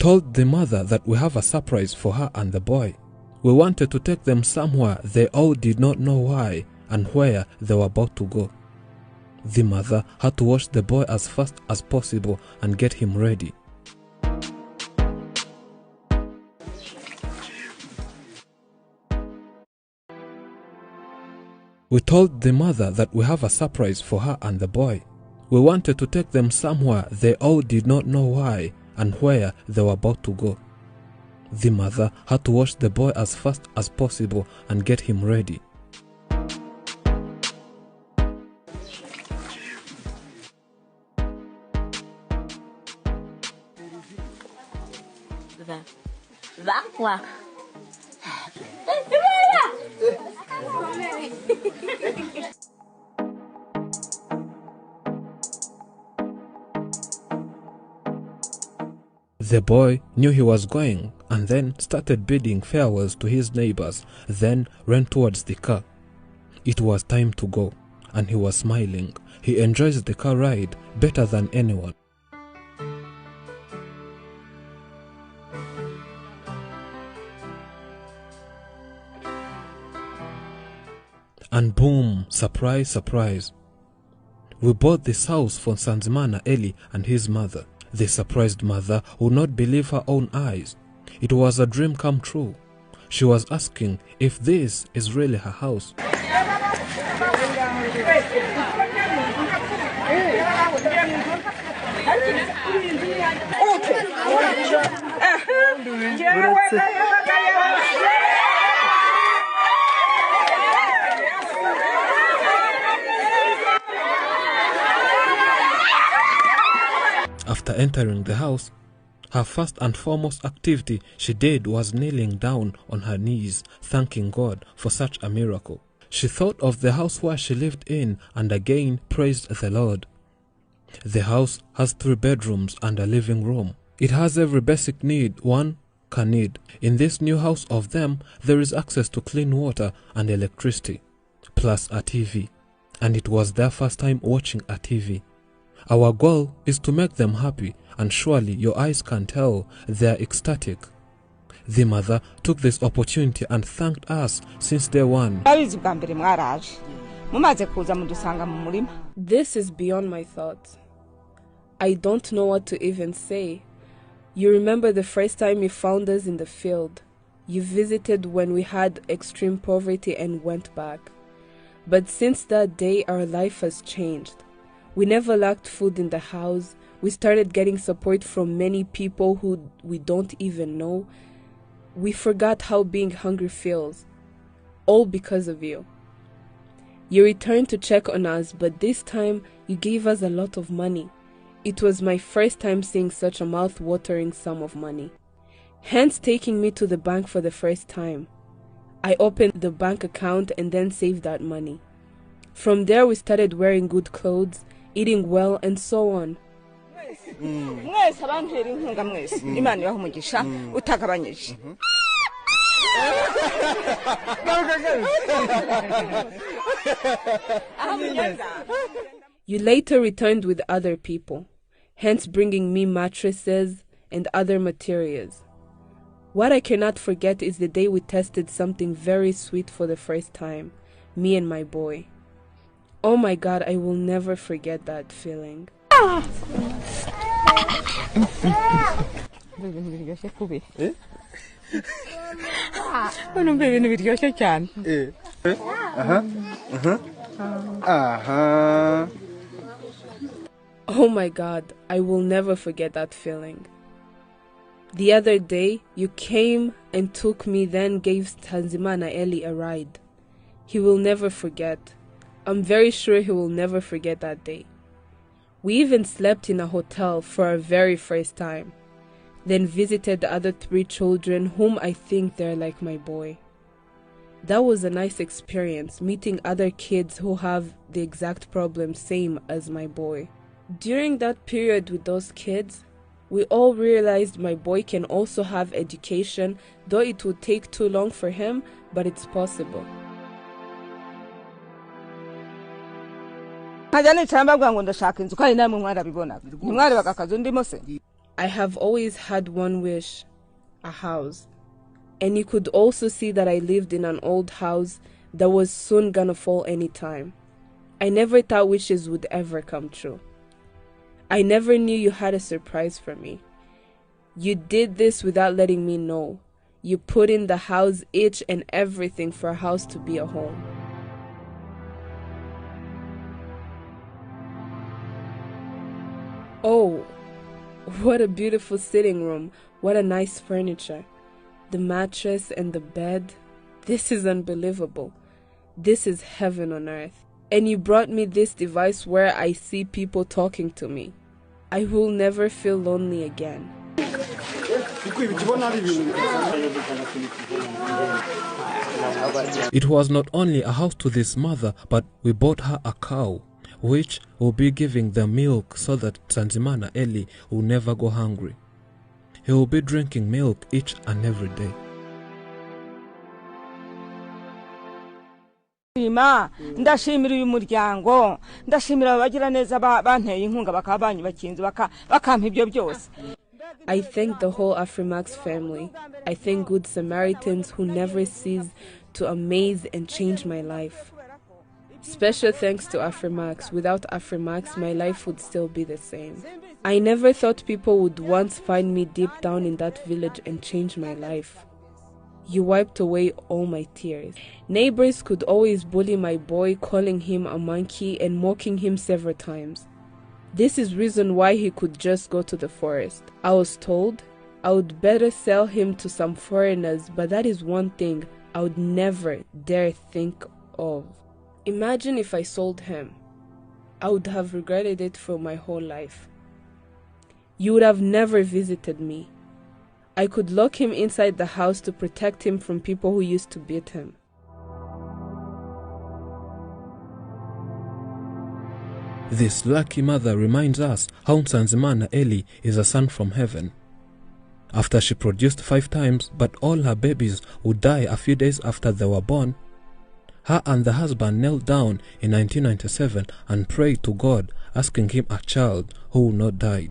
told the mother that we have a surprise for her and the boy. We wanted to take them somewhere they all did not know why and where they were about to go. The mother had to wash the boy as fast as possible and get him ready. We told the mother that we have a surprise for her and the boy. We wanted to take them somewhere they all did not know why and where they were about to go. The mother had to wash the boy as fast as possible and get him ready. The boy knew he was going and then started bidding farewells to his neighbors, then ran towards the car. It was time to go, and he was smiling. He enjoys the car ride better than anyone. And boom, surprise, surprise. We bought this house for Nsanzimana Eli and his mother. The surprised mother would not believe her own eyes. It was a dream come true. She was asking if this is really her house. After entering the house, her first and foremost activity she did was kneeling down on her knees, thanking God for such a miracle. She thought of the house where she lived in and again praised the Lord. The house has 3 bedrooms and a living room. It has every basic need one can need. In this new house of them, there is access to clean water and electricity, plus a TV. And it was their first time watching a TV. Our goal is to make them happy, and surely your eyes can tell they are ecstatic. The mother took this opportunity and thanked us since day one. This is beyond my thoughts. I don't know what to even say. You remember the first time you found us in the field. You visited when we had extreme poverty and went back. But since that day, our life has changed. We never lacked food in the house. We started getting support from many people who we don't even know. We forgot how being hungry feels. All because of you. You returned to check on us, but this time you gave us a lot of money. It was my first time seeing such a mouth-watering sum of money. Hence taking me to the bank for the first time. I opened the bank account and then saved that money. From there we started wearing good clothes, eating well, and so on. You later returned with other people, hence bringing me mattresses and other materials. What I cannot forget is the day we tested something very sweet for the first time, me and my boy. Oh my God, I will never forget that feeling. Oh my God, I will never forget that feeling. The other day, you came and took me, then gave Nsanzimana Eli a ride. He will never forget. I'm very sure he will never forget that day. We even slept in a hotel for our very first time. Then visited the other 3 children whom I think they're like my boy. That was a nice experience, meeting other kids who have the exact problem same as my boy. During that period with those kids, we all realized my boy can also have education, though it would take too long for him, but it's possible. I have always had one wish, a house. And you could also see that I lived in an old house that was soon gonna fall anytime. I never thought wishes would ever come true. I never knew you had a surprise for me. You did this without letting me know. You put in the house, each and everything for a house to be a home. Oh, what a beautiful sitting room. What a nice furniture. The mattress and the bed. This is unbelievable. This is heaven on earth. And you brought me this device where I see people talking to me. I will never feel lonely again. It was not only a house to this mother, but we bought her a cow, which will be giving the milk so that Nsanzimana Ellie will never go hungry. He will be drinking milk each and every day. Ndashimira uyu muryango, ndashimira abagira neza banteye inkunga bakabanyu bakinze bakampa ibyo byose. I thank the whole Afrimax family. I thank Good Samaritans who never cease to amaze and change my life. Special thanks to Afrimax. Without Afrimax, my life would still be the same. I never thought people would once find me deep down in that village and change my life. You wiped away all my tears. Neighbors could always bully my boy, calling him a monkey and mocking him several times. This is reason why he could just go to the forest. I was told I would better sell him to some foreigners, but that is one thing I would never dare think of. Imagine if I sold him. I would have regretted it for my whole life. You would have never visited me. I could lock him inside the house to protect him from people who used to beat him. This lucky mother reminds us how Nsanzimana Ellie is a son from heaven. After she produced 5 times, but all her babies would die a few days after they were born, her and the husband knelt down in 1997 and prayed to God, asking him a child who would not die.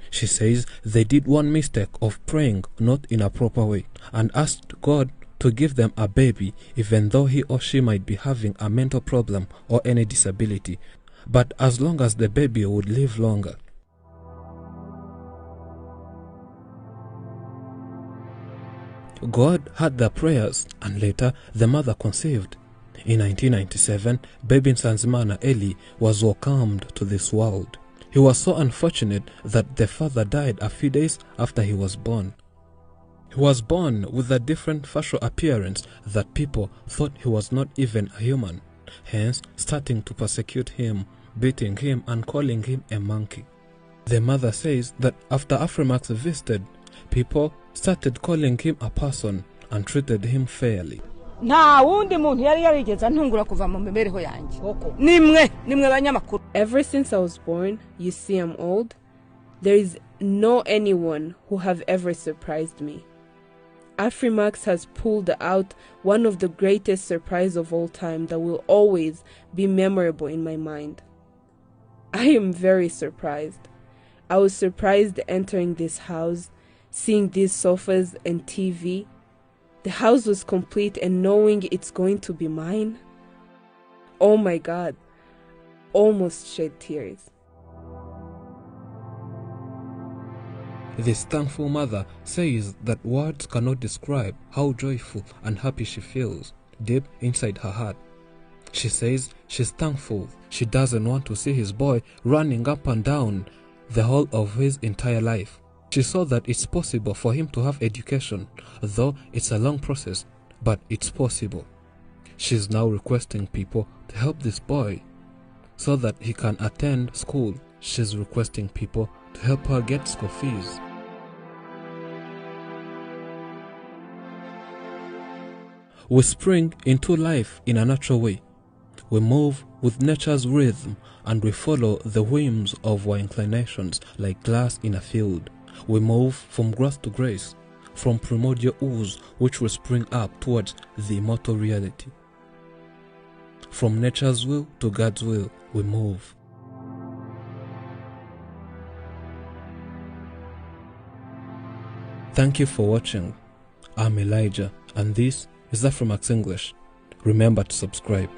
She says they did one mistake of praying not in a proper way and asked God to give them a baby even though he or she might be having a mental problem or any disability, but as long as the baby would live longer. God heard their prayers and later the mother conceived. In 1997, baby Nsanzimana Ellie was welcomed to this world. He was so unfortunate that the father died a few days after he was born. He was born with a different facial appearance that people thought he was not even a human, hence starting to persecute him, beating him and calling him a monkey. The mother says that after Afrimax visited, people started calling him a person and treated him fairly. Ever since I was born, you see I'm old, there is no anyone who have ever surprised me. Afrimax has pulled out one of the greatest surprises of all time that will always be memorable in my mind. I am very surprised. I was surprised entering this house, seeing these sofas and TV. The house was complete and knowing it's going to be mine. Oh my God, almost shed tears. This thankful mother says that words cannot describe how joyful and happy she feels deep inside her heart. She says she's thankful she doesn't want to see his boy running up and down the whole of his entire life. She saw that it's possible for him to have education, though it's a long process, but it's possible. She's now requesting people to help this boy so that he can attend school. She's requesting people to help her get school fees. We spring into life in a natural way. We move with nature's rhythm and we follow the whims of our inclinations like glass in a field. We move from grass to grace, from primordial ooze which will spring up towards the immortal reality. From nature's will to God's will, we move. Thank you for watching. I'm Elijah, and this is Afromax English. Remember to subscribe.